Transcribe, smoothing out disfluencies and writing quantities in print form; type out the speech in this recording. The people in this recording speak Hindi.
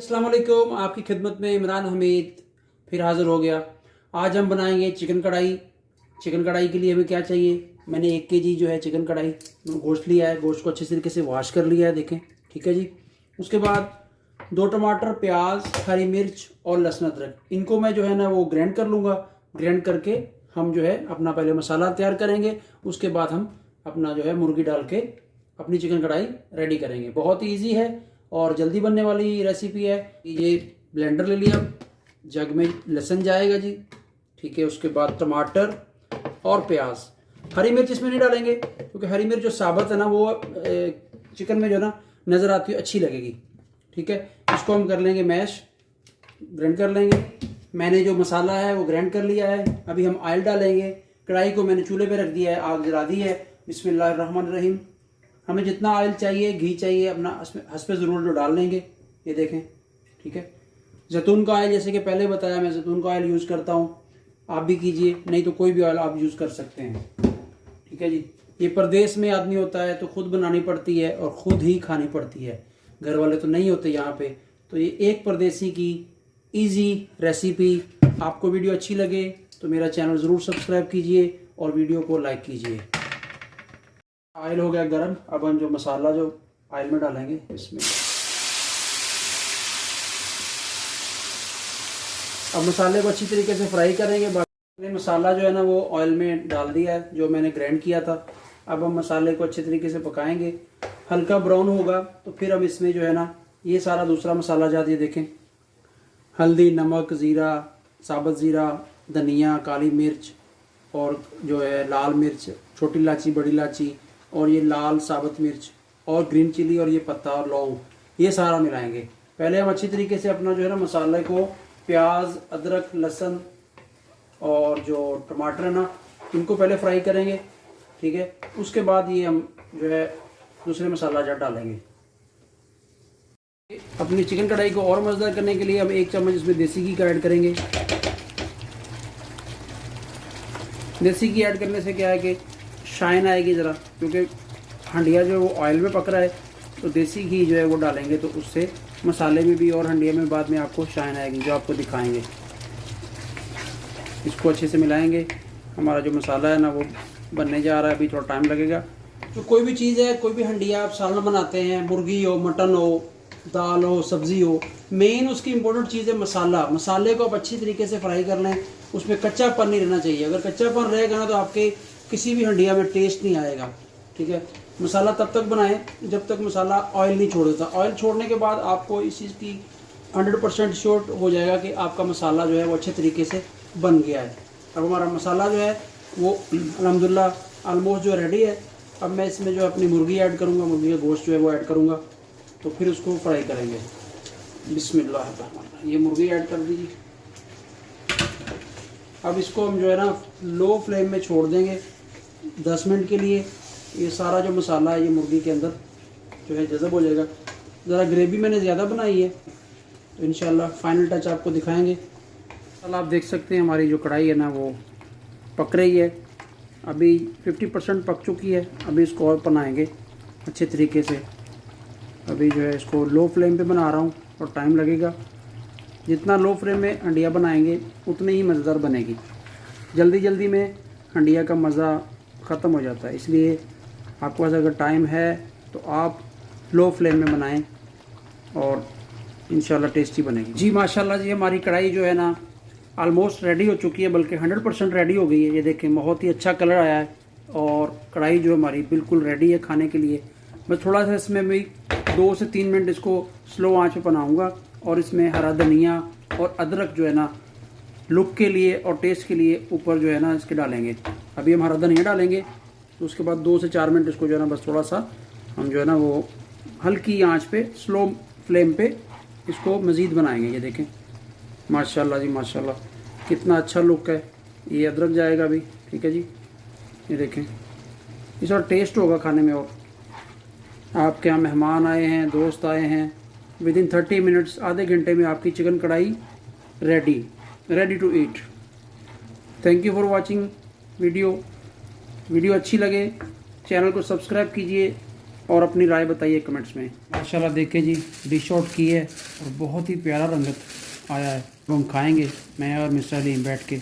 अस्सलाम वालेकुम, आपकी खिदमत में इमरान हमीद फिर हाज़िर हो गया। आज हम बनाएंगे चिकन कढ़ाई। चिकन कढ़ाई के लिए हमें क्या चाहिए, मैंने 1 केजी जो है चिकन कढ़ाई गोश्त लिया है। गोश्त को अच्छे तरीके से वॉश कर लिया है, देखें, ठीक है जी। उसके बाद 2 टमाटर, प्याज, हरी मिर्च और लहसुन अदरक, इनको मैं जो है ना वो ग्राइंड कर लूँगा। ग्राइंड करके हम जो है अपना पहले मसाला तैयार करेंगे, उसके बाद हम अपना जो है मुर्गी डाल के अपनी चिकन कढ़ाई रेडी करेंगे। बहुत ही ईजी है और जल्दी बनने वाली रेसिपी है। ये ब्लेंडर ले लिया, जग में लहसुन जाएगा जी, ठीक है। उसके बाद टमाटर और प्याज, हरी मिर्च इसमें नहीं डालेंगे क्योंकि हरी मिर्च जो साबुत है ना वो चिकन में जो ना नज़र आती है, अच्छी लगेगी, ठीक है। इसको हम कर लेंगे मैश, ग्राइंड कर लेंगे। मैंने जो मसाला है वो ग्राइंड कर लिया है। अभी हम ऑयल डालेंगे। कढ़ाई को मैंने चूल्हे पे रख दिया है, आग जला दी है। बिस्मिल्लाहिर्रहमानिर्रहीम। हमें जितना ऑयल चाहिए, घी चाहिए, अपना हस्बे ज़रूर जो डाल लेंगे, ये देखें, ठीक है। जैतून का ऑयल, जैसे कि पहले बताया, मैं जैतून का ऑयल यूज़ करता हूँ, आप भी कीजिए, नहीं तो कोई भी ऑयल आप यूज़ कर सकते हैं, ठीक है जी। ये परदेश में आदमी होता है तो खुद बनानी पड़ती है और ख़ुद ही खानी पड़ती है, घर वाले तो नहीं होते यहाँ पे। तो ये एक परदेसी की ईजी रेसिपी। आपको वीडियो अच्छी लगे तो मेरा चैनल ज़रूर सब्सक्राइब कीजिए और वीडियो को लाइक कीजिए। ऑयल हो गया गरम, अब हम जो मसाला जो ऑयल में डालेंगे इसमें। अब मसाले को अच्छी तरीके से फ्राई करेंगे। बाकी मसाला जो है ना वो ऑयल में डाल दिया है जो मैंने ग्राइंड किया था। अब हम मसाले को अच्छे तरीके से पकाएंगे, हल्का ब्राउन होगा तो फिर हम इसमें जो है ना ये सारा दूसरा मसाला जा दिए, देखें, हल्दी, नमक, ज़ीरा, साबुत ज़ीरा, धनिया, काली मिर्च और जो है लाल मिर्च, छोटी इलायची, बड़ी इलायची और ये लाल साबुत मिर्च और ग्रीन चिली और ये पत्ता और लौंग, ये सारा मिलाएंगे। पहले हम अच्छी तरीके से अपना जो है ना मसाले को, प्याज, अदरक, लहसुन और जो टमाटर है ना, इनको पहले फ्राई करेंगे, ठीक है। उसके बाद ये हम जो है दूसरे मसाला जार डालेंगे। अपनी चिकन कढ़ाई को और मज़ेदार करने के लिए हम 1 चम्मच इसमें देसी घी का ऐड करेंगे। देसी घी ऐड करने से क्या है कि शाइन आएगी ज़रा, क्योंकि हंडिया जो वो ऑयल में पक रहा है, तो देसी घी जो है वो डालेंगे तो उससे मसाले में भी और हंडिया में बाद में आपको शाइन आएगी, जो आपको दिखाएंगे। इसको अच्छे से मिलाएंगे। हमारा जो मसाला है ना वो बनने जा रहा है, अभी थोड़ा टाइम लगेगा। तो कोई भी चीज़ है, कोई भी हंडिया आप सालन बनाते हैं, मुर्गी हो, मटन हो, दाल हो, सब्ज़ी हो, मेन उसकी इंपॉर्टेंट चीज़ है मसाला। मसाले को आप अच्छी तरीके से फ्राई कर लें, उसमें कच्चापन नहीं रहना चाहिए। अगर कच्चापन रहेगा ना तो आपके किसी भी हंडिया में टेस्ट नहीं आएगा, ठीक है। मसाला तब तक बनाएं जब तक मसाला ऑयल नहीं छोड़ देता। ऑयल छोड़ने के बाद आपको इस चीज़ की 100% श्योर हो जाएगा कि आपका मसाला जो है वो अच्छे तरीके से बन गया है। अब हमारा मसाला जो है वो अल्हम्दुलिल्लाह ऑलमोस्ट जो रेडी है। अब मैं इसमें जो अपनी मुर्गी ऐड करूँगा, मुर्गी का गोश्त जो है वो ऐड करूँगा, तो फिर उसको फ्राई करेंगे। बिस्मिल्लाह, ये मुर्गी ऐड कर दीजिए। अब इसको हम जो है ना लो फ्लेम में छोड़ देंगे 10 मिनट के लिए। ये सारा जो मसाला है ये मुर्गी के अंदर जो है जज़ब हो जाएगा। ज़रा ग्रेवी मैंने ज़्यादा बनाई है तो इंशाल्लाह फाइनल टच आपको दिखाएंगे। चल आप देख सकते हैं हमारी जो कढ़ाई है ना वो पक रही है, अभी 50% पक चुकी है। अभी इसको और बनाएंगे अच्छे तरीके से। अभी जो है इसको लो फ्लेम पे बना रहा हूँ और टाइम लगेगा। जितना लो फ्लेम में हंडिया बनाएंगे उतनी ही मज़ेदार बनेगी। जल्दी जल्दी में हंडिया का मज़ा ख़त्म हो जाता है, इसलिए आपके पास अगर टाइम है तो आप लो फ्लेम में बनाएं और इंशाल्लाह टेस्टी बनेगी। जी माशाल्लाह जी, हमारी कढ़ाई जो है ना ऑलमोस्ट रेडी हो चुकी है, बल्कि 100% रेडी हो गई है। ये देखें, बहुत ही अच्छा कलर आया है और कढ़ाई जो हमारी बिल्कुल रेडी है खाने के लिए। मैं थोड़ा सा इसमें भी 2 से 3 मिनट इसको स्लो आँच पे बनाऊँगा और इसमें हरा धनिया और अदरक जो है ना लुक के लिए और टेस्ट के लिए ऊपर जो है ना इसके डालेंगे। अभी हम हरा धनिया डालेंगे, तो उसके बाद 2 से 4 मिनट इसको जो है ना बस थोड़ा सा हम जो है ना वो हल्की आंच पे, स्लो फ्लेम पे इसको मज़ीद बनाएंगे। ये देखें माशाल्लाह जी माशाल्लाह, कितना अच्छा लुक है। ये अदरक जाएगा अभी, ठीक है जी। ये देखें, इस और टेस्ट होगा खाने में। और आपके यहाँ मेहमान आए हैं, दोस्त आए हैं, विदिन 30 मिनट्स, आधे घंटे में आपकी chicken kadai ready to eat. Thank you for watching video अच्छी लगे चैनल को सब्सक्राइब कीजिए, और अपनी राय बताइए कमेंट्स में। माशाल्लाह देखे जी, डिश आउट की है और बहुत ही प्यारा रंगत आया है। अब हम खाएंगे, मैं और मिस्टर अलीम बैठ के।